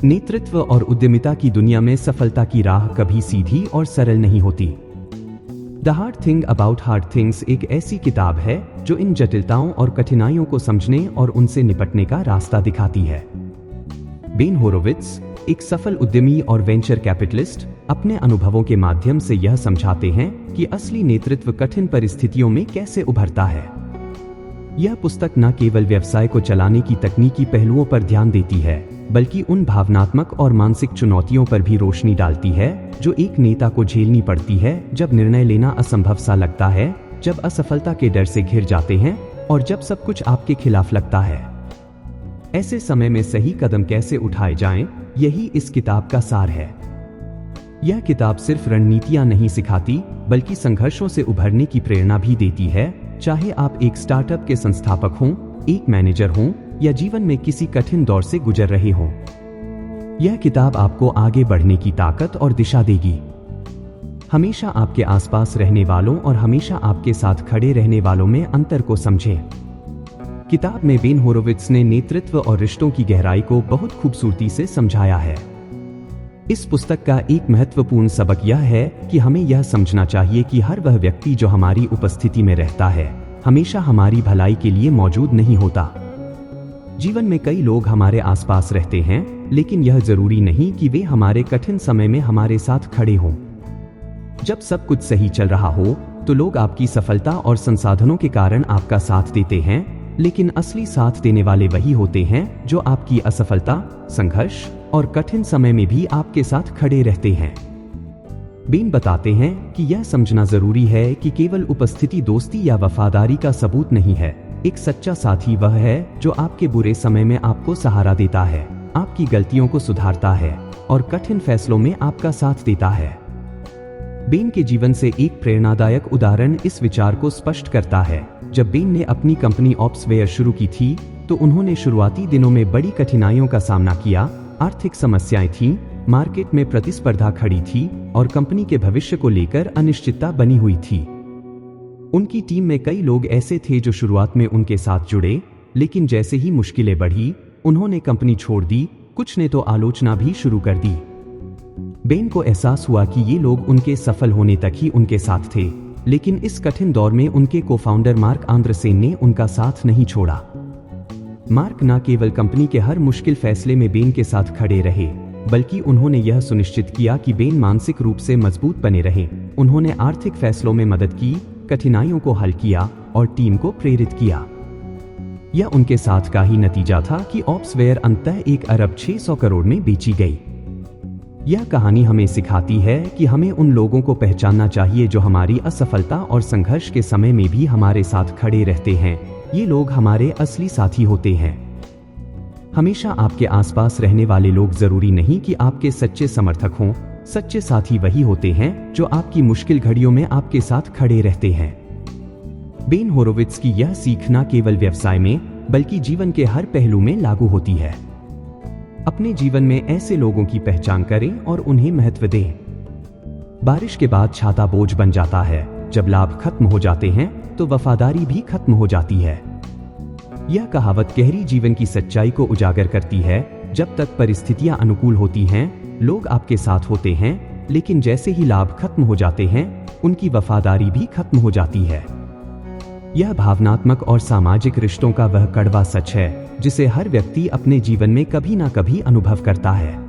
नेतृत्व और उद्यमिता की दुनिया में सफलता की राह कभी सीधी और सरल नहीं होती। The hard thing about hard things एक ऐसी किताब है जो इन जटिलताओं और कठिनाइयों को समझने और उनसे निपटने का रास्ता दिखाती है। बेन होरोविट्ज, एक सफल उद्यमी और वेंचर कैपिटलिस्ट, अपने अनुभवों के माध्यम से यह समझाते हैं कि असली नेतृत्व कठिन परिस्थितियों में कैसे उभरता है। यह पुस्तक न केवल व्यवसाय को चलाने की तकनीकी पहलुओं पर ध्यान देती है, बल्कि उन भावनात्मक और मानसिक चुनौतियों पर भी रोशनी डालती है जो एक नेता को झेलनी पड़ती है जब निर्णय लेना असंभव सा लगता है, जब असफलता के डर से घिर जाते हैं और जब सब कुछ आपके खिलाफ लगता है। ऐसे समय में सही कदम कैसे उठाए जाएं, यही इस किताब का सार है। यह किताब सिर्फ रणनीतियां नहीं सिखाती, बल्कि संघर्षों से उभरने की प्रेरणा भी देती है, चाहे आप एक स्टार्टअप के संस्थापक हों, एक मैनेजर हों या जीवन में किसी कठिन दौर से गुजर रहे हों। यह किताब आपको आगे बढ़ने की ताकत और दिशा देगी। हमेशा आपके आसपास रहने वालों और हमेशा आपके साथ खड़े रहने वालों में अंतर को समझें। किताब में बेन होरोविट्ज ने नेतृत्व और रिश्तों की गहराई को बहुत खूबसूरती से समझाया है। इस पुस्तक का एक महत्वपूर्ण सबक यह है कि हमें यह समझना चाहिए कि हर वह व्यक्ति जो हमारी उपस्थिति में रहता है, हमेशा हमारी भलाई के लिए मौजूद नहीं होता। जीवन में कई लोग हमारे आसपास रहते हैं, लेकिन यह जरूरी नहीं कि वे हमारे कठिन समय में हमारे साथ खड़े हों। जब सब कुछ सही चल रहा हो, तो लोग आपकी सफलता और संसाधनों के कारण आपका साथ देते हैं, लेकिन असली साथ देने वाले वही होते हैं जो आपकी असफलता, संघर्ष और कठिन समय में भी आपके साथ खड़े रहते हैं। बेन बताते हैं कि यह समझना जरूरी है कि केवल उपस्थिति दोस्ती या वफादारी का सबूत नहीं है। एक सच्चा साथी वह है जो आपके बुरे समय में आपको सहारा देता है, आपकी गलतियों को सुधारता है और कठिन फैसलों में आपका साथ देता है। बेन के जीवन से एक प्रेरणादायक उदाहरण इस विचार को स्पष्ट करता है। जब बेन ने अपनी कंपनी ऑप्सवेयर शुरू की थी, तो उन्होंने शुरुआती दिनों में बड़ी कठिनाइयों का सामना किया। आर्थिक समस्याएं थीं, मार्केट में प्रतिस्पर्धा खड़ी थी और कंपनी के भविष्य को लेकर अनिश्चितता बनी हुई थी। उनकी टीम में कई लोग ऐसे थे जो शुरुआत में उनके साथ जुड़े, लेकिन जैसे ही मुश्किलें बढ़ी, उन्होंने कंपनी छोड़ दी। कुछ ने तो आलोचना भी शुरू कर दी। बेन को एहसास हुआ कि ये लोग उनके सफल होने तक ही उनके साथ थे, लेकिन इस कठिन दौर में उनके को-फाउंडर मार्क आंद्रसेन ने उनका साथ नहीं छोड़ा। मार्क न केवल कंपनी के हर मुश्किल फैसले में बेन के साथ खड़े रहे, बल्कि उन्होंने यह सुनिश्चित किया कि बेन मानसिक रूप से मजबूत बने रहे। उन्होंने आर्थिक फैसलों में मदद की, कठिनाइयों को हल किया और टीम को प्रेरित किया। यह उनके साथ का ही नतीजा था कि ऑप्सवेयर अंततः 1 अरब 600 करोड़ में बेची गई। यह कहानी हमें सिखाती है कि हमें उन लोगों को पहचानना चाहिए जो हमारी असफलता और संघर्ष के समय में भी हमारे साथ खड़े रहते हैं। ये लोग हमारे असली साथी होते हैं। हमेशा आपके आसपास रहने वाले लोग जरूरी नहीं कि आपके सच्चे समर्थक हों। सच्चे साथी वही होते हैं जो आपकी मुश्किल घड़ियों में आपके साथ खड़े रहते हैं। बेन होरोविट्ज की यह सीख न केवल व्यवसाय में, बल्कि जीवन के हर पहलू में लागू होती है। अपने जीवन में ऐसे लोगों की पहचान करें और उन्हें महत्व दें। बारिश के बाद छाता बोझ बन जाता है। जब लाभ खत्म हो जाते हैं, तो वफादारी भी खत्म हो जाती है। यह कहावत गहरी जीवन की सच्चाई को उजागर करती है। जब तक परिस्थितियां अनुकूल होती हैं, लोग आपके साथ होते हैं, लेकिन जैसे ही लाभ खत्म हो जाते हैं, उनकी वफादारी भी खत्म हो जाती है। यह भावनात्मक और सामाजिक रिश्तों का वह कड़वा सच है जिसे हर व्यक्ति अपने जीवन में कभी ना कभी अनुभव करता है।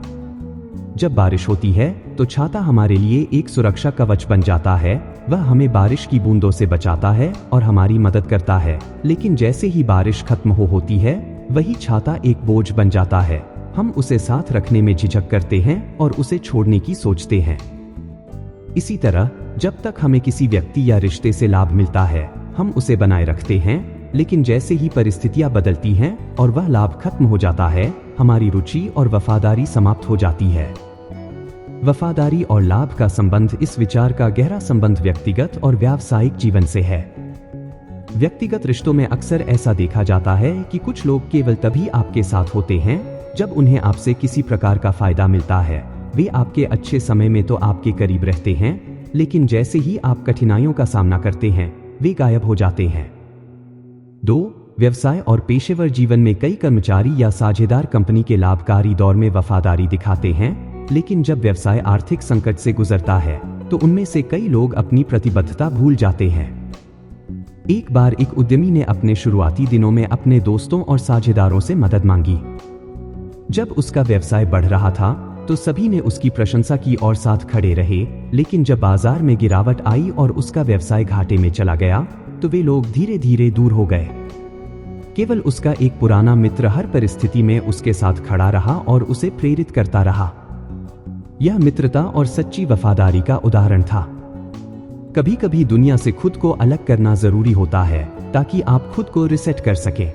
जब बारिश होती है, तो छाता हमारे लिए एक सुरक्षा कवच बन जाता है। वह हमें बारिश की बूंदों से बचाता है और हमारी मदद करता है। लेकिन जैसे ही बारिश खत्म होती है, वही छाता एक बोझ बन जाता है। हम उसे साथ रखने में झिझक करते हैं और उसे छोड़ने की सोचते हैं। इसी तरह, जब तक हमें किसी व्यक्ति या रिश्ते से लाभ मिलता है, हम उसे बनाए रखते हैं, लेकिन जैसे ही परिस्थितियां बदलती हैं और वह लाभ खत्म हो जाता है, हमारी रुचि और वफादारी समाप्त हो जाती है। वफादारी और लाभ का संबंध, इस विचार का गहरा संबंध व्यक्तिगत और व्यावसायिक जीवन से है। व्यक्तिगत रिश्तों में अक्सर ऐसा देखा जाता है कि कुछ लोग केवल तभी आपके साथ होते हैं जब उन्हें आपसे किसी प्रकार का फायदा मिलता है। वे आपके अच्छे समय में तो आपके करीब रहते हैं, लेकिन जैसे ही आप कठिनाइयों का सामना करते हैं, वे गायब हो जाते हैं। 2. व्यवसाय और पेशेवर जीवन में कई कर्मचारी या साझेदार कंपनी के लाभकारी दौर में वफादारी दिखाते हैं, लेकिन जब व्यवसाय आर्थिक संकट से गुजरता है तो उनमें से कई लोग अपनी प्रतिबद्धता भूल जाते हैं। एक बार एक उद्यमी ने अपने शुरुआती दिनों में अपने दोस्तों और साझेदारों से मदद मांगी। जब उसका व्यवसाय बढ़ रहा था तो सभी ने उसकी प्रशंसा की और साथ खड़े रहे, लेकिन जब बाजार में गिरावट आई और उसका व्यवसाय घाटे में चला गया तो वे लोग धीरे धीरे दूर हो गए। केवल उसका एक पुराना मित्र हर परिस्थिति में उसके साथ खड़ा रहा और उसे प्रेरित करता रहा। यह मित्रता और सच्ची वफादारी का उदाहरण था। कभी कभी दुनिया से खुद को अलग करना जरूरी होता है ताकि आप खुद को रिसेट कर सके।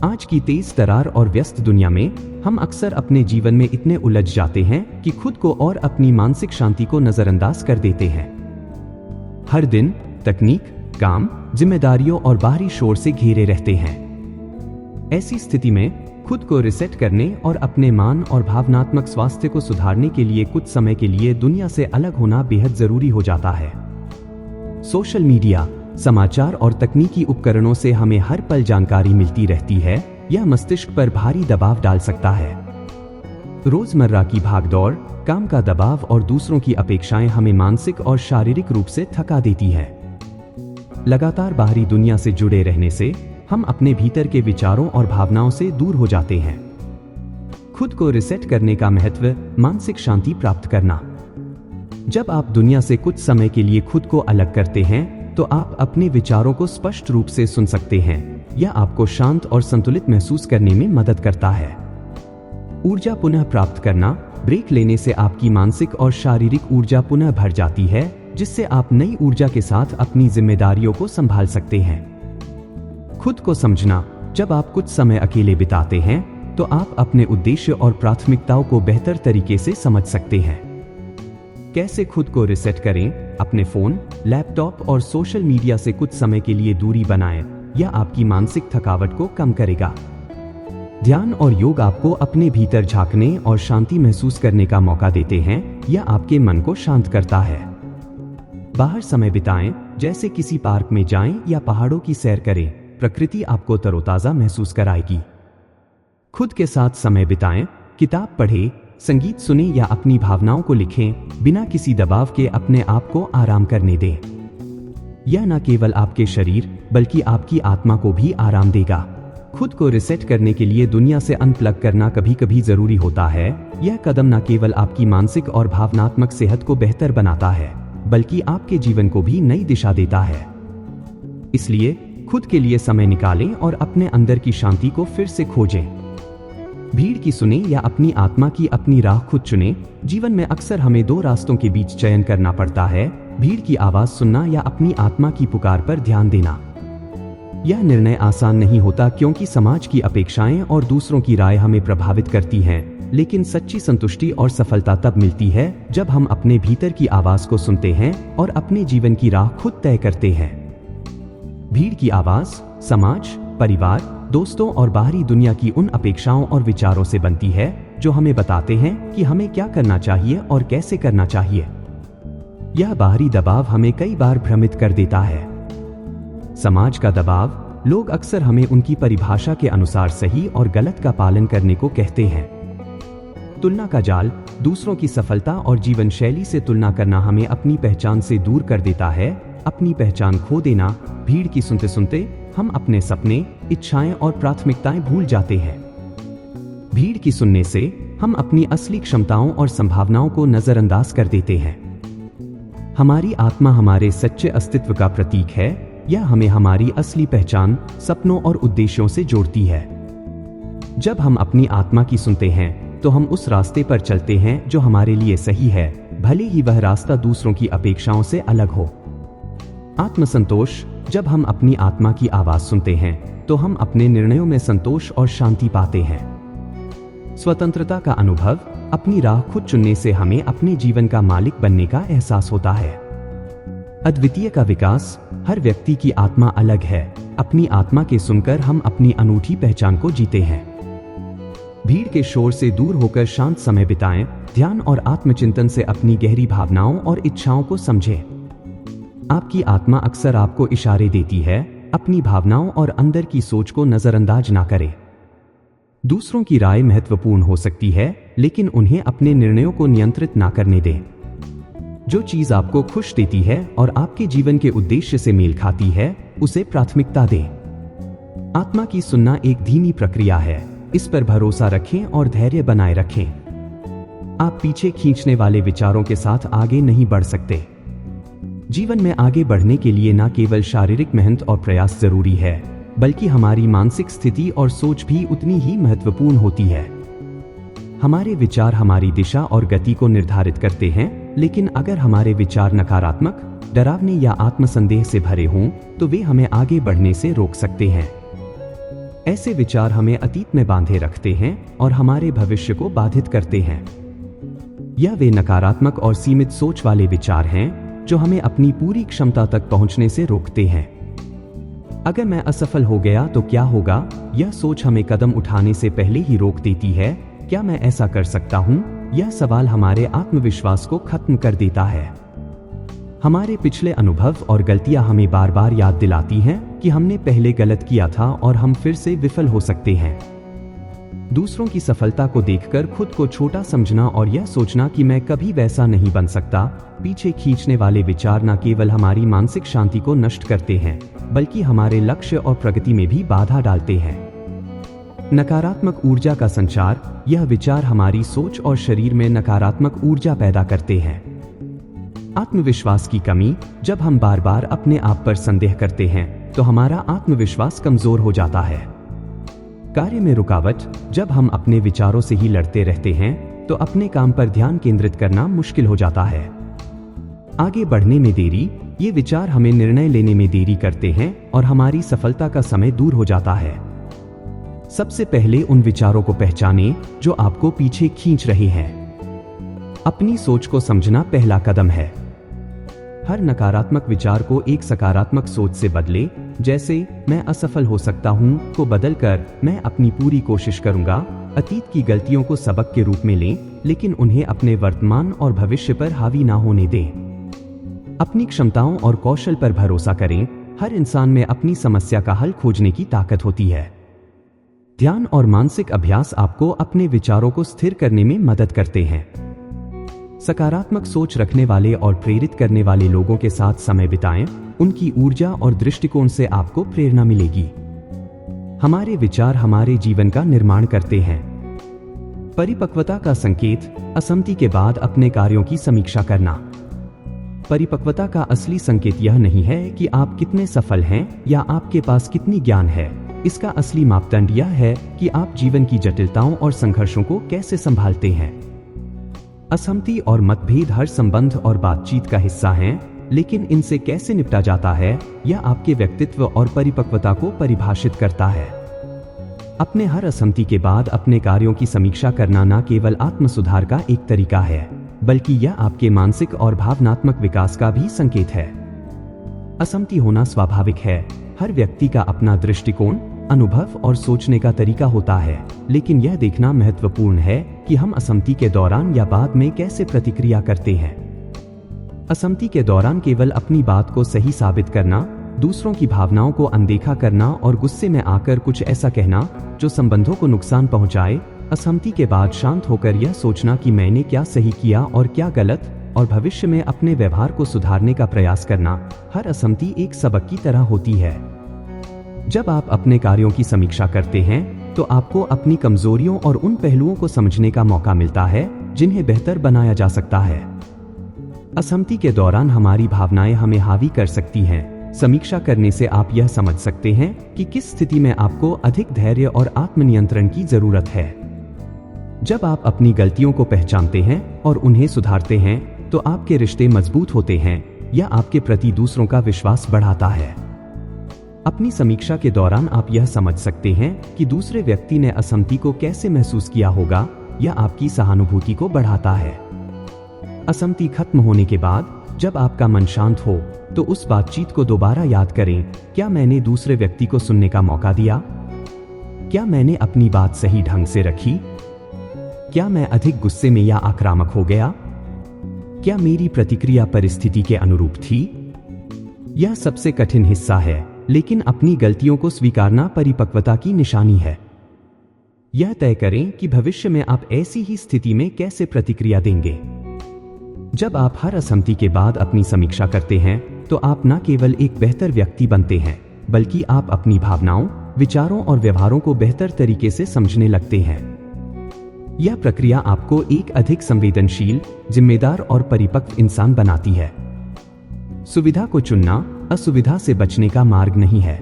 आज की तेज तरार और व्यस्त दुनिया में हम अक्सर अपने जीवन में इतने उलझ जाते हैं कि खुद को और अपनी मानसिक शांति को नजरअंदाज कर देते हैं। हर दिन तकनीक, काम, जिम्मेदारियों और बाहरी शोर से घिरे रहते हैं। ऐसी स्थिति में खुद को रिसेट करने और अपने मान और भावनात्मक स्वास्थ्य को सुधारने के लिए कुछ समय के लिए दुनिया से अलग होना बेहद जरूरी हो जाता है। सोशल मीडिया, समाचार और तकनीकी उपकरणों से हमें हर पल जानकारी मिलती रहती है। यह मस्तिष्क पर भारी दबाव डाल सकता है। रोजमर्रा की भागदौड़, काम का दबाव और दूसरों की अपेक्षाएं हमें मानसिक और शारीरिक रूप से थका देती है। लगातार बाहरी दुनिया से जुड़े रहने से हम अपने भीतर के विचारों और भावनाओं से दूर हो जाते हैं। खुद को रिसेट करने का महत्व, मानसिक शांति प्राप्त करना। जब आप दुनिया से कुछ समय के लिए खुद को अलग करते हैं तो आप अपने विचारों को स्पष्ट रूप से सुन सकते हैं। यह आपको शांत और संतुलित महसूस करने में मदद करता है। ऊर्जा पुनः प्राप्त करना, ब्रेक लेने से आपकी मानसिक और शारीरिक ऊर्जा पुनः भर जाती है, जिससे आप नई ऊर्जा के साथ अपनी जिम्मेदारियों को संभाल सकते हैं। खुद को समझना, जब आप कुछ समय अकेले बिताते हैं तो आप अपने उद्देश्य और प्राथमिकताओं को बेहतर तरीके से समझ सकते हैं। कैसे खुद को रिसेट करें? अपने फोन, लैपटॉप और सोशल मीडिया से कुछ समय के लिए दूरी बनाएं। यह आपकी मानसिक थकावट को कम करेगा। ध्यान और योग आपको अपने भीतर झांकने और शांति महसूस करने का मौका देते हैं। यह आपके मन को शांत करता है। बाहर समय बिताएं, जैसे किसी पार्क में जाएं या पहाड़ों की सैर करें। प्रकृति आपको तरोताजा महसूस कराएगी। खुद के साथ समय बिताएं, किताब पढ़ें, संगीत सुने या अपनी भावनाओं को लिखें। बिना किसी दबाव के अपने आप को आराम करने दें। यह न केवल आपके शरीर बल्कि आपकी आत्मा को भी आराम देगा। खुद को रिसेट करने के लिए दुनिया से अनप्लग करना कभी कभी जरूरी होता है। यह कदम न केवल आपकी मानसिक और भावनात्मक सेहत को बेहतर बनाता है बल्कि आपके जीवन को भी नई दिशा देता है। इसलिए खुद के लिए समय निकालें और अपने अंदर की शांति को फिर से खोजें। भीड़ की सुने या अपनी आत्मा की अपनी राह खुद चुने। जीवन में अक्सर हमें दो रास्तों के बीच चयन करना पड़ता है, भीड़ की आवाज सुनना या अपनी आत्मा की पुकार पर ध्यान देना। यह निर्णय आसान नहीं होता क्योंकि समाज की अपेक्षाएं और दूसरों की राय हमें प्रभावित करती हैं, लेकिन सच्ची संतुष्टि और सफलता तब मिलती है जब हम अपने भीतर की आवाज को सुनते हैं और अपने जीवन की राह खुद तय करते हैं। भीड़ की आवाज समाज, परिवार, दोस्तों और बाहरी दुनिया की उन अपेक्षाओं और विचारों से बनती है जो हमें बताते हैं कि हमें क्या करना चाहिए और कैसे करना चाहिए। यह बाहरी दबाव हमें कई बार भ्रमित कर देता है। समाज का दबाव, लोग अक्सर हमें उनकी परिभाषा के अनुसार सही और गलत का पालन करने को कहते हैं। तुलना का जाल, दूसरों की सफलता और जीवन शैली से तुलना करना हमें अपनी पहचान से दूर कर देता है। अपनी पहचान खो देना, भीड़ की सुनते सुनते हम अपने सपने, इच्छाएं और प्राथमिकताएं भूल जाते हैं। भीड़ की सुनने से हम अपनी असली क्षमताओं और संभावनाओं को नजरअंदाज कर देते हैं। हमारी आत्मा हमारे सच्चे अस्तित्व का प्रतीक है। यह हमें हमारी असली पहचान, सपनों और उद्देश्यों से जोड़ती है। जब हम अपनी आत्मा की सुनते हैं तो हम उस रास्ते पर चलते हैं जो हमारे लिए सही है, भले ही वह रास्ता दूसरों की अपेक्षाओं से अलग हो। आत्मसंतोष, जब हम अपनी आत्मा की आवाज सुनते हैं तो हम अपने निर्णयों में संतोष और शांति पाते हैं। स्वतंत्रता का अनुभव, अपनी राह खुद चुनने से हमें अपने जीवन का मालिक बनने का एहसास होता है। अद्वितीय का विकास, हर व्यक्ति की आत्मा अलग है। अपनी आत्मा के सुनकर हम अपनी अनूठी पहचान को जीते हैं। भीड़ के शोर से दूर होकर शांत समय बिताएं। ध्यान और आत्मचिंतन से अपनी गहरी भावनाओं और इच्छाओं को समझें। आपकी आत्मा अक्सर आपको इशारे देती है। अपनी भावनाओं और अंदर की सोच को नजरअंदाज ना करें। दूसरों की राय महत्वपूर्ण हो सकती है, लेकिन उन्हें अपने निर्णयों को नियंत्रित ना करने दें। जो चीज आपको खुश देती है और आपके जीवन के उद्देश्य से मेल खाती है, उसे प्राथमिकता दें। आत्मा की सुनना एक धीमी प्रक्रिया है, इस पर भरोसा रखें और धैर्य बनाए रखें। आप पीछे खींचने वाले विचारों के साथ आगे नहीं बढ़ सकते। जीवन में आगे बढ़ने के लिए न केवल शारीरिक मेहनत और प्रयास जरूरी है, बल्कि हमारी मानसिक स्थिति और सोच भी उतनी ही महत्वपूर्ण होती है। हमारे विचार हमारी दिशा और गति को निर्धारित करते हैं, लेकिन अगर हमारे विचार नकारात्मक, डरावने या आत्मसंदेह से भरे हों, तो वे हमें आगे बढ़ने से रोक सकते हैं। ऐसे विचार हमें अतीत में बांधे रखते हैं और हमारे भविष्य को बाधित करते हैं। यह वे नकारात्मक और सीमित सोच वाले विचार हैं जो हमें अपनी पूरी क्षमता तक पहुंचने से रोकते हैं। अगर मैं असफल हो गया तो क्या होगा, यह सोच हमें कदम उठाने से पहले ही रोक देती है। क्या मैं ऐसा कर सकता हूं? यह सवाल हमारे आत्मविश्वास को खत्म कर देता है। हमारे पिछले अनुभव और गलतियां हमें बार बार याद दिलाती हैं कि हमने पहले गलत किया था और हम फिर से विफल हो सकते हैं। दूसरों की सफलता को देखकर खुद को छोटा समझना और यह सोचना कि मैं कभी वैसा नहीं बन सकता, पीछे खींचने वाले विचार न केवल हमारी मानसिक शांति को नष्ट करते हैं, बल्कि हमारे लक्ष्य और प्रगति में भी बाधा डालते हैं। नकारात्मक ऊर्जा का संचार, यह विचार हमारी सोच और शरीर में नकारात्मक ऊर्जा पैदा करते हैं। आत्मविश्वास की कमी, जब हम बार बार अपने आप पर संदेह करते हैं, तो हमारा आत्मविश्वास कमजोर हो जाता है। कार्य में रुकावट, जब हम अपने विचारों से ही लड़ते रहते हैं, तो अपने काम पर ध्यान केंद्रित करना मुश्किल हो जाता है। आगे बढ़ने में देरी, ये विचार हमें निर्णय लेने में देरी करते हैं और हमारी सफलता का समय दूर हो जाता है। सबसे पहले उन विचारों को पहचानें जो आपको पीछे खींच रहे हैं। अपनी सोच को समझना पहला कदम है। हर नकारात्मक विचार को एक सकारात्मक सोच से बदले, जैसे मैं असफल हो सकता हूं को बदलकर मैं अपनी पूरी कोशिश करूंगा। अतीत की गलतियों को सबक के रूप में लें, लेकिन उन्हें अपने वर्तमान और भविष्य पर हावी ना होने दें। अपनी क्षमताओं और कौशल पर भरोसा करें। हर इंसान में अपनी समस्या का हल खोजने की ताकत होती है। ध्यान और मानसिक अभ्यास आपको अपने विचारों को स्थिर करने में मदद करते हैं। सकारात्मक सोच रखने वाले और प्रेरित करने वाले लोगों के साथ समय बिताएं। उनकी ऊर्जा और दृष्टिकोण से आपको प्रेरणा मिलेगी। हमारे विचार हमारे जीवन का निर्माण करते हैं। परिपक्वता का संकेत, असहमति के बाद अपने कार्यों की समीक्षा करना। परिपक्वता का असली संकेत यह नहीं है कि आप कितने सफल हैं या आपके पास कितनी ज्ञान है। इसका असली मापदंड यह है कि आप जीवन की जटिलताओं और संघर्षों को कैसे संभालते हैं। असहमति और मतभेद हर संबंध और बातचीत का हिस्सा हैं, लेकिन इनसे कैसे निपटा जाता है, यह आपके व्यक्तित्व और परिपक्वता को परिभाषित करता है। अपने हर असहमति के बाद अपने कार्यों की समीक्षा करना न केवल आत्मसुधार का एक तरीका है, बल्कि यह आपके मानसिक और भावनात्मक विकास का भी संकेत है। असहमति होना स्वाभाविक है। हर व्यक्ति का अपना दृष्टिकोण, अनुभव और सोचने का तरीका होता है, लेकिन यह देखना महत्वपूर्ण है कि हम असहमति के दौरान या बाद में कैसे प्रतिक्रिया करते हैं। असहमति के दौरान केवल अपनी बात को सही साबित करना, दूसरों की भावनाओं को अनदेखा करना और गुस्से में आकर कुछ ऐसा कहना जो संबंधों को नुकसान पहुंचाए। असहमति के बाद शांत होकर यह सोचना कि मैंने क्या सही किया और क्या गलत, और भविष्य में अपने व्यवहार को सुधारने का प्रयास करना। हर असहमति एक सबक की तरह होती है। जब आप अपने कार्यों की समीक्षा करते हैं, तो आपको अपनी कमजोरियों और उन पहलुओं को समझने का मौका मिलता है जिन्हें बेहतर बनाया जा सकता है। असहमति के दौरान हमारी भावनाएं हमें हावी कर सकती हैं। समीक्षा करने से आप यह समझ सकते हैं कि किस स्थिति में आपको अधिक धैर्य और आत्मनियंत्रण की जरूरत है। जब आप अपनी गलतियों को पहचानते हैं और उन्हें सुधारते हैं, तो आपके रिश्ते मजबूत होते हैं। यह आपके प्रति दूसरों का विश्वास बढ़ाता है। अपनी समीक्षा के दौरान आप यह समझ सकते हैं कि दूसरे व्यक्ति ने असहमति को कैसे महसूस किया होगा। यह आपकी सहानुभूति को बढ़ाता है। असहमति खत्म होने के बाद जब आपका मन शांत हो, तो उस बातचीत को दोबारा याद करें। क्या मैंने दूसरे व्यक्ति को सुनने का मौका दिया? क्या मैंने अपनी बात सही ढंग से रखी? क्या मैं अधिक गुस्से में या आक्रामक हो गया? क्या मेरी प्रतिक्रिया परिस्थिति के अनुरूप थी? यह सबसे कठिन हिस्सा है, लेकिन अपनी गलतियों को स्वीकारना परिपक्वता की निशानी है। यह तय करें कि भविष्य में आप ऐसी ही स्थिति में कैसे प्रतिक्रिया देंगे। जब आप हर असहमति के बाद अपनी समीक्षा करते हैं तो आप न केवल एक बेहतर व्यक्ति बनते हैं, बल्कि आप अपनी भावनाओं, विचारों और व्यवहारों को बेहतर तरीके से समझने लगते हैं। यह प्रक्रिया आपको एक अधिक संवेदनशील, जिम्मेदार और परिपक्व इंसान बनाती है। सुविधा को चुनना असुविधा से बचने का मार्ग नहीं है।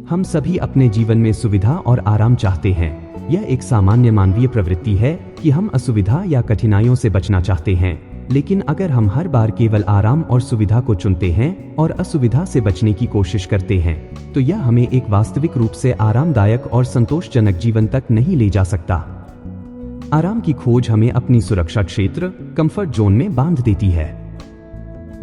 हम सभी अपने जीवन में सुविधा और आराम चाहते हैं। यह एक सामान्य मानवीय प्रवृत्ति है कि हम असुविधा या कठिनाइयों से बचना चाहते हैं। लेकिन अगर हम हर बार केवल आराम और सुविधा को चुनते हैं और असुविधा से बचने की कोशिश करते हैं, तो यह हमें एक वास्तविक रूप से आरामदायक और संतोषजनक जीवन तक नहीं ले जा सकता। आराम की खोज हमें अपनी सुरक्षा क्षेत्र, कंफर्ट जोन में बांध देती है।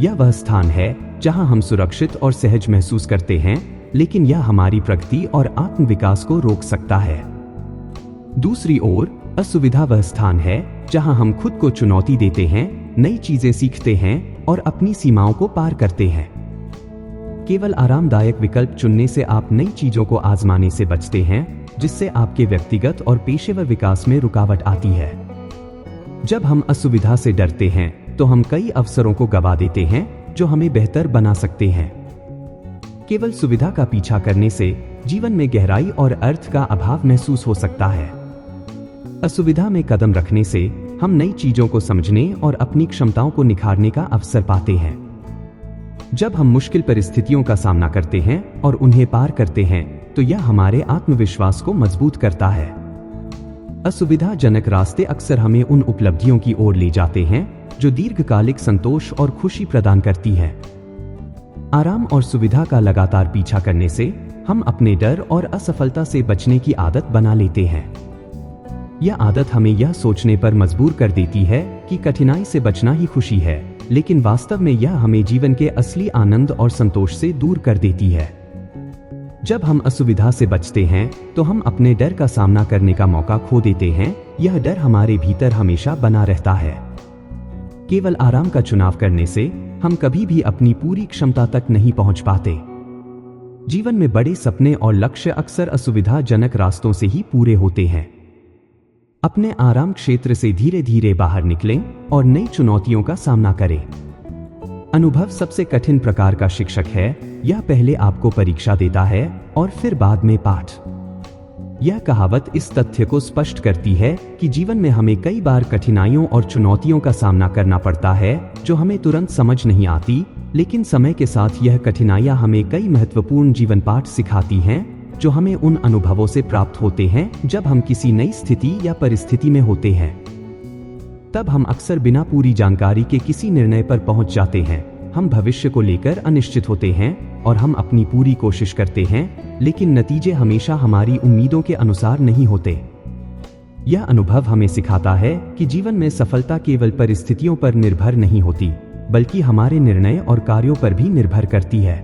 यह वह स्थान है जहां हम सुरक्षित और सहज महसूस करते हैं, लेकिन यह हमारी प्रगति और आत्मविकास को रोक सकता है। दूसरी ओर, असुविधा वह स्थान है जहां हम खुद को चुनौती देते हैं, नई चीजें सीखते हैं और अपनी सीमाओं को पार करते हैं। केवल आरामदायक विकल्प चुनने से आप नई चीजों को आजमाने से बचते हैं, जिससे आपके व्यक्तिगत और पेशेवर विकास में रुकावट आती है। जब हम असुविधा से डरते हैं तो हम कई अवसरों को गवा देते हैं जो हमें बेहतर बना सकते हैं। केवल सुविधा का पीछा करने से जीवन में गहराई और अर्थ का अभाव महसूस हो सकता है। असुविधा में कदम रखने से हम नई चीजों को समझने और अपनी क्षमताओं को निखारने का अवसर पाते हैं। जब हम मुश्किल परिस्थितियों का सामना करते हैं और उन्हें पार करते हैं, तो यह हमारे आत्मविश्वास को मजबूत करता है। असुविधाजनक रास्ते अक्सर हमें उन उपलब्धियों की ओर ले जाते हैं जो दीर्घकालिक संतोष और खुशी प्रदान करती है। आराम और सुविधा का लगातार पीछा करने से हम अपने डर और असफलता से बचने की आदत बना लेते हैं। यह आदत हमें यह सोचने पर मजबूर कर देती है कि कठिनाई से बचना ही खुशी है, लेकिन वास्तव में यह हमें जीवन के असली आनंद और संतोष से दूर कर देती है। जब हम असुविधा से बचते हैं तो हम अपने डर का सामना करने का मौका खो देते हैं। यह डर हमारे भीतर हमेशा बना रहता है। केवल आराम का चुनाव करने से हम कभी भी अपनी पूरी क्षमता तक नहीं पहुंच पाते। जीवन में बड़े सपने और लक्ष्य अक्सर असुविधाजनक रास्तों से ही पूरे होते हैं। अपने आराम क्षेत्र से धीरे धीरे बाहर निकलें और नई चुनौतियों का सामना करें। अनुभव सबसे कठिन प्रकार का शिक्षक है। यह पहले आपको परीक्षा देता है और फिर बाद में पाठ। यह कहावत इस तथ्य को स्पष्ट करती है कि जीवन में हमें कई बार कठिनाइयों और चुनौतियों का सामना करना पड़ता है जो हमें तुरंत समझ नहीं आती, लेकिन समय के साथ यह कठिनाइयां हमें कई महत्वपूर्ण जीवन पाठ सिखाती हैं जो हमें उन अनुभवों से प्राप्त होते हैं जब हम किसी नई स्थिति या परिस्थिति में होते हैं। तब हम अक्सर बिना पूरी जानकारी के किसी निर्णय पर पहुंच जाते हैं। हम भविष्य को लेकर अनिश्चित होते हैं और हम अपनी पूरी कोशिश करते हैं, लेकिन नतीजे हमेशा हमारी उम्मीदों के अनुसार नहीं होते। यह अनुभव हमें सिखाता है कि जीवन में सफलता केवल परिस्थितियों पर निर्भर नहीं होती, बल्कि हमारे निर्णय और कार्यों पर भी निर्भर करती है।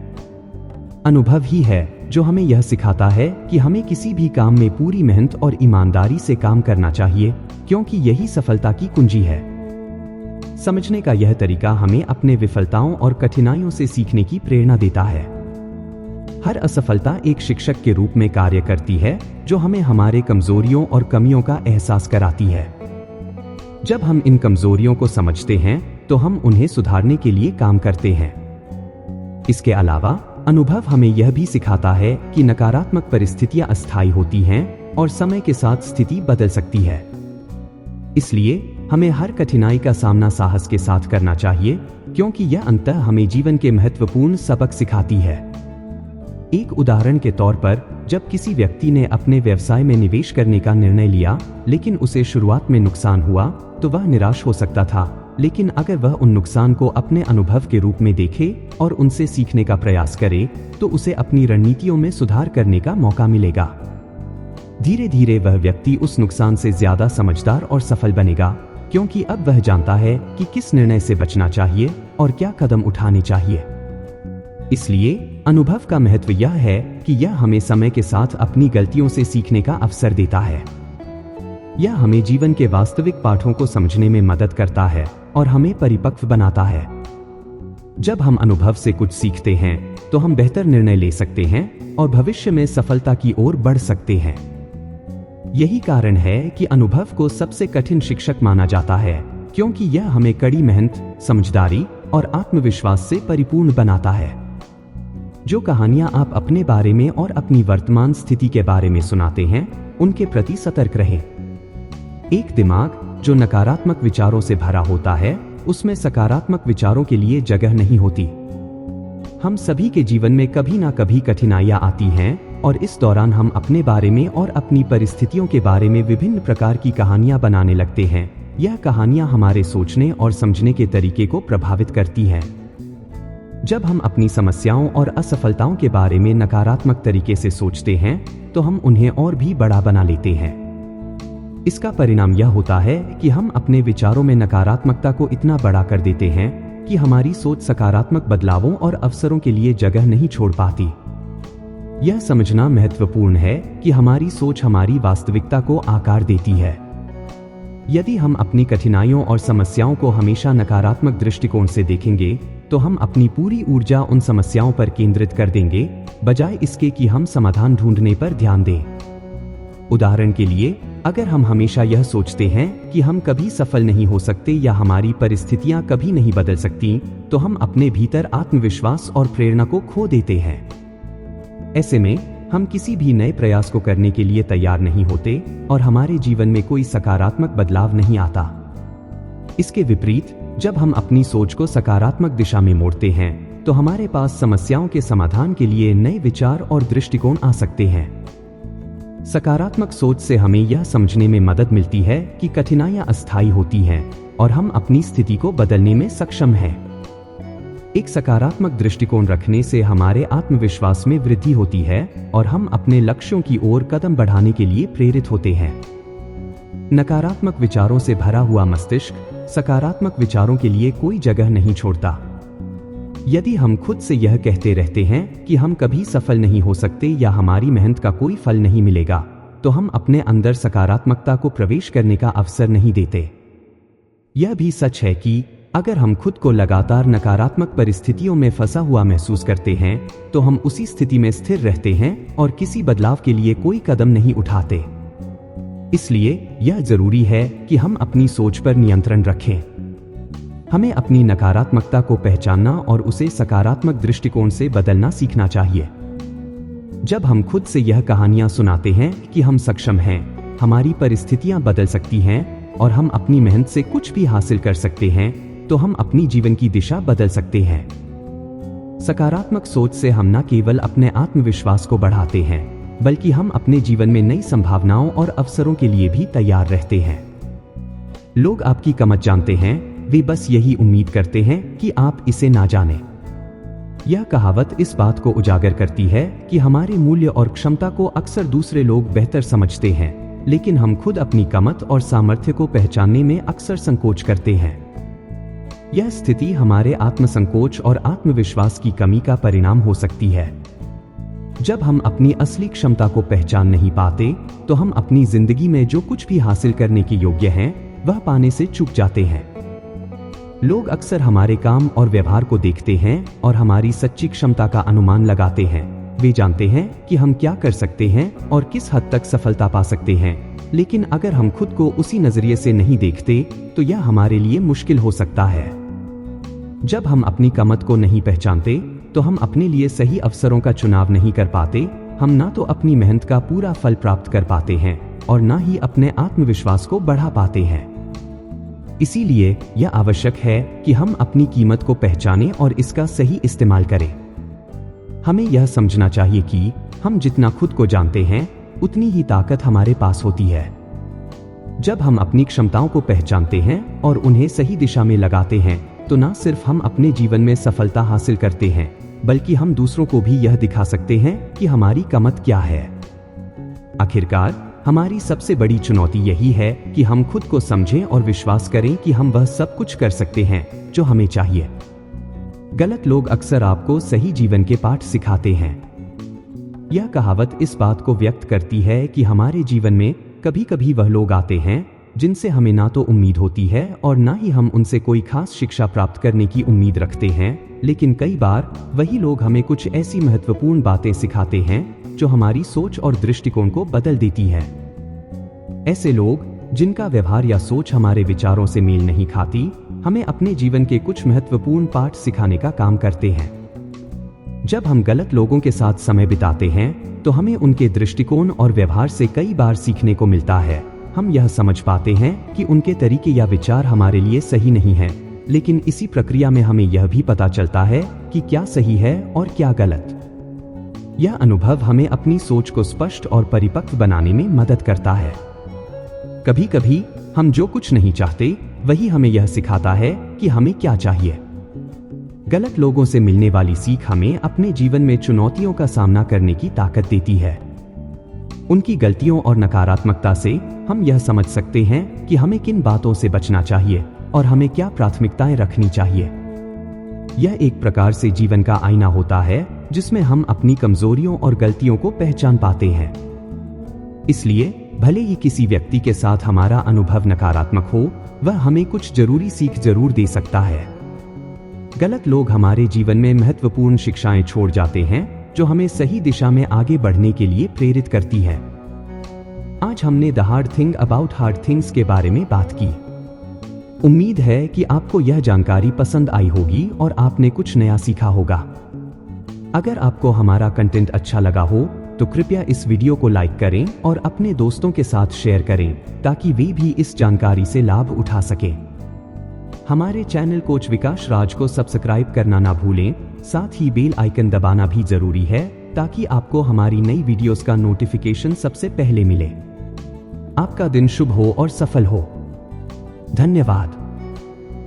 अनुभव ही है जो हमें यह सिखाता है कि हमें किसी भी काम में पूरी मेहनत और ईमानदारी से काम करना चाहिए, क्योंकि यही सफलता की कुंजी है। समझने का यह तरीका हमें अपने विफलताओं और कठिनाइयों से सीखने की प्रेरणा देता है। हर असफलता एक शिक्षक के रूप में कार्य करती है जो हमें हमारे कमजोरियों और कमियों का एहसास कराती है। जब हम इन कमजोरियों को समझते हैं तो हम उन्हें सुधारने के लिए काम करते हैं। इसके अलावा अनुभव हमें यह भी सिखाता है कि नकारात्मक परिस्थितियां अस्थायी होती हैं और समय के साथ स्थिति बदल सकती है। इसलिए हमें हर कठिनाई का सामना साहस के साथ करना चाहिए, क्योंकि यह अंततः हमें जीवन के महत्वपूर्ण सबक सिखाती है। एक उदाहरण के तौर पर, जब किसी व्यक्ति ने अपने व्यवसाय में निवेश करने का निर्णय लिया, लेकिन उसे शुरुआत में नुकसान हुआ, तो वह निराश हो सकता था। लेकिन अगर वह उन नुकसान को अपने अनुभव के रूप में देखे और उनसे सीखने का प्रयास करे, तो उसे अपनी रणनीतियों में सुधार करने का मौका मिलेगा। धीरे धीरे वह व्यक्ति उस नुकसान से ज्यादा समझदार और सफल बनेगा, क्योंकि अब वह जानता है कि किस निर्णय से बचना चाहिए और क्या कदम उठाने चाहिए। इसलिए अनुभव का महत्व यह है कि यह हमें समय के साथ अपनी गलतियों से सीखने का अवसर देता है। यह हमें जीवन के वास्तविक पाठों को समझने में मदद करता है और हमें परिपक्व बनाता है। जब हम अनुभव से कुछ सीखते हैं तो हम बेहतर निर्णय ले सकते हैं और भविष्य में सफलता की ओर बढ़ सकते हैं। यही कारण है कि अनुभव को सबसे कठिन शिक्षक माना जाता है, क्योंकि यह हमें कड़ी मेहनत, समझदारी और आत्मविश्वास से परिपूर्ण बनाता है। जो कहानियां आप अपने बारे में और अपनी वर्तमान स्थिति के बारे में सुनाते हैं, उनके प्रति सतर्क रहें। एक दिमाग जो नकारात्मक विचारों से भरा होता है, उसमें सकारात्मक विचारों के लिए जगह नहीं होती। हम सभी के जीवन में कभी ना कभी कठिनाइयां आती हैं और इस दौरान हम अपने बारे में और अपनी परिस्थितियों के बारे में विभिन्न प्रकार की कहानियां बनाने लगते हैं। यह कहानियां हमारे सोचने और समझने के तरीके को प्रभावित करती हैं। जब हम अपनी समस्याओं और असफलताओं के बारे में नकारात्मक तरीके से सोचते हैं तो हम उन्हें और भी बड़ा बना लेते हैं। इसका परिणाम यह होता है कि हम अपने विचारों में नकारात्मकता को इतना बड़ा कर देते हैं कि हमारी सोच सकारात्मक बदलावों और अवसरों के लिए जगह नहीं छोड़ पाती। यह समझना महत्वपूर्ण है कि हमारी सोच हमारी वास्तविकता को आकार देती है। यदि हम अपनी कठिनाइयों और समस्याओं को हमेशा नकारात्मक दृष्टिकोण से देखेंगे तो हम अपनी पूरी ऊर्जा उन समस्याओं पर केंद्रित कर देंगे, बजाय इसके कि हम समाधान ढूंढने पर ध्यान दें। उदाहरण के लिए, अगर हम हमेशा यह सोचते हैं कि हम कभी सफल नहीं हो सकते या हमारी परिस्थितियां कभी नहीं बदल सकती, तो हम अपने भीतर आत्मविश्वास और प्रेरणा को खो देते हैं। ऐसे में हम किसी भी नए प्रयास को करने के लिए तैयार नहीं होते और हमारे जीवन में कोई सकारात्मक बदलाव नहीं आता। इसके विपरीत, जब हम अपनी सोच को सकारात्मक दिशा में मोड़ते हैं तो हमारे पास समस्याओं के समाधान के लिए नए विचार और दृष्टिकोण आ सकते हैं। सकारात्मक सोच से हमें यह समझने में मदद मिलती है कि कठिनाइयां अस्थायी होती हैं और हम अपनी स्थिति को बदलने में सक्षम हैं। एक सकारात्मक दृष्टिकोण रखने से हमारे आत्मविश्वास में वृद्धि होती है और हम अपने लक्ष्यों की ओर कदम बढ़ाने के लिए प्रेरित होते हैं। नकारात्मक विचारों से भरा हुआ मस्तिष्क सकारात्मक विचारों के लिए कोई जगह नहीं छोड़ता। यदि हम खुद से यह कहते रहते हैं कि हम कभी सफल नहीं हो सकते या हमारी मेहनत का कोई फल नहीं मिलेगा, तो हम अपने अंदर सकारात्मकता को प्रवेश करने का अवसर नहीं देते। यह भी सच है कि अगर हम खुद को लगातार नकारात्मक परिस्थितियों में फंसा हुआ महसूस करते हैं, तो हम उसी स्थिति में स्थिर रहते हैं और किसी बदलाव के लिए कोई कदम नहीं उठाते। इसलिए यह जरूरी है कि हम अपनी सोच पर नियंत्रण रखें। हमें अपनी नकारात्मकता को पहचानना और उसे सकारात्मक दृष्टिकोण से बदलना सीखना चाहिए। जब हम खुद से यह कहानियां सुनाते हैं कि हम सक्षम हैं, हमारी परिस्थितियां बदल सकती हैं और हम अपनी मेहनत से कुछ भी हासिल कर सकते हैं, तो हम अपनी जीवन की दिशा बदल सकते हैं। सकारात्मक सोच से हम न केवल अपने आत्मविश्वास को बढ़ाते हैं, बल्कि हम अपने जीवन में नई संभावनाओं और अवसरों के लिए भी तैयार रहते हैं। लोग आपकी कमत जानते हैं, वे बस यही उम्मीद करते हैं कि आप इसे ना जानें। यह कहावत इस बात को उजागर करती है कि हमारे मूल्य और क्षमता को अक्सर दूसरे लोग बेहतर समझते हैं, लेकिन हम खुद अपनी कमत और सामर्थ्य को पहचानने में अक्सर संकोच करते हैं। यह स्थिति हमारे आत्मसंकोच और आत्मविश्वास की कमी का परिणाम हो सकती है। जब हम अपनी असली क्षमता को पहचान नहीं पाते, तो हम अपनी जिंदगी में जो कुछ भी हासिल करने के योग्य हैं, वह पाने से चूक जाते हैं। लोग अक्सर हमारे काम और व्यवहार को देखते हैं और हमारी सच्ची क्षमता का अनुमान लगाते हैं। वे जानते हैं कि हम क्या कर सकते हैं और किस हद तक सफलता पा सकते हैं, लेकिन अगर हम खुद को उसी नजरिए से नहीं देखते, तो यह हमारे लिए मुश्किल हो सकता है। जब हम अपनी कमत को नहीं पहचानते, तो हम अपने लिए सही अवसरों का चुनाव नहीं कर पाते। हम ना तो अपनी मेहनत का पूरा फल प्राप्त कर पाते हैं और ना ही अपने आत्मविश्वास को बढ़ा पाते हैं। इसीलिए यह आवश्यक है कि हम अपनी कीमत को पहचानें और इसका सही इस्तेमाल करें। हमें यह समझना चाहिए कि हम जितना खुद को जानते हैं, उतनी ही ताकत हमारे पास होती है। जब हम अपनी क्षमताओं को पहचानते हैं और उन्हें सही दिशा में लगाते हैं, तो न सिर्फ हम अपने जीवन में सफलता हासिल करते हैं, बल्कि हम दूसरों को भी यह दिखा सकते हैं कि हमारी कमत क्या है। आखिरकार, हमारी सबसे बड़ी चुनौती यही है कि हम खुद को समझें और विश्वास करें कि हम वह सब कुछ कर सकते हैं जो हमें चाहिए। गलत लोग अक्सर आपको सही जीवन के पाठ सिखाते हैं। यह कहावत इस बात को व्यक्त करती है कि हमारे जीवन में कभी कभी वह लोग आते हैं जिनसे हमें ना तो उम्मीद होती है और ना ही हम उनसे कोई खास शिक्षा प्राप्त करने की उम्मीद रखते हैं, लेकिन कई बार वही लोग हमें कुछ ऐसी महत्वपूर्ण बातें सिखाते हैं जो हमारी सोच और दृष्टिकोण को बदल देती है। ऐसे लोग जिनका व्यवहार या सोच हमारे विचारों से मेल नहीं खाती, हमें अपने जीवन के कुछ महत्वपूर्ण पाठ सिखाने का काम करते हैं। जब हम गलत लोगों के साथ समय बिताते हैं तो हमें उनके दृष्टिकोण और व्यवहार से कई बार सीखने को मिलता है। हम यह समझ पाते हैं कि उनके तरीके या विचार हमारे लिए सही नहीं है, लेकिन इसी प्रक्रिया में हमें यह भी पता चलता है कि क्या सही है और क्या गलत। यह अनुभव हमें अपनी सोच को स्पष्ट और परिपक्व बनाने में मदद करता है। कभी कभी हम जो कुछ नहीं चाहते वही हमें यह सिखाता है कि हमें क्या चाहिए। गलत लोगों से मिलने वाली सीख हमें अपने जीवन में चुनौतियों का सामना करने की ताकत देती है। उनकी गलतियों और नकारात्मकता से हम यह समझ सकते हैं कि हमें किन बातों से बचना चाहिए और हमें क्या प्राथमिकताएं रखनी चाहिए। यह एक प्रकार से जीवन का आईना होता है जिसमें हम अपनी कमजोरियों और गलतियों को पहचान पाते हैं। इसलिए भले ही किसी व्यक्ति के साथ हमारा अनुभव नकारात्मक हो, वह हमें कुछ जरूरी सीख जरूर दे सकता है। गलत लोग हमारे जीवन में महत्वपूर्ण शिक्षाएं छोड़ जाते हैं जो हमें सही दिशा में आगे बढ़ने के लिए प्रेरित करती है। आज हमने the hard thing about hard things के बारे में बात की। उम्मीद है कि आपको यह जानकारी पसंद आई होगी और आपने कुछ नया सीखा होगा। अगर आपको हमारा कंटेंट अच्छा लगा हो तो कृपया इस वीडियो को लाइक करें और अपने दोस्तों के साथ शेयर करें ताकि वे भी इस जानकारी से लाभ उठा सकें। हमारे चैनल कोच विकास राज को सब्सक्राइब करना ना भूलें, साथ ही बेल आइकन दबाना भी जरूरी है ताकि आपको हमारी नई वीडियोस का नोटिफिकेशन सबसे पहले मिले। आपका दिन शुभ हो और सफल हो। धन्यवाद।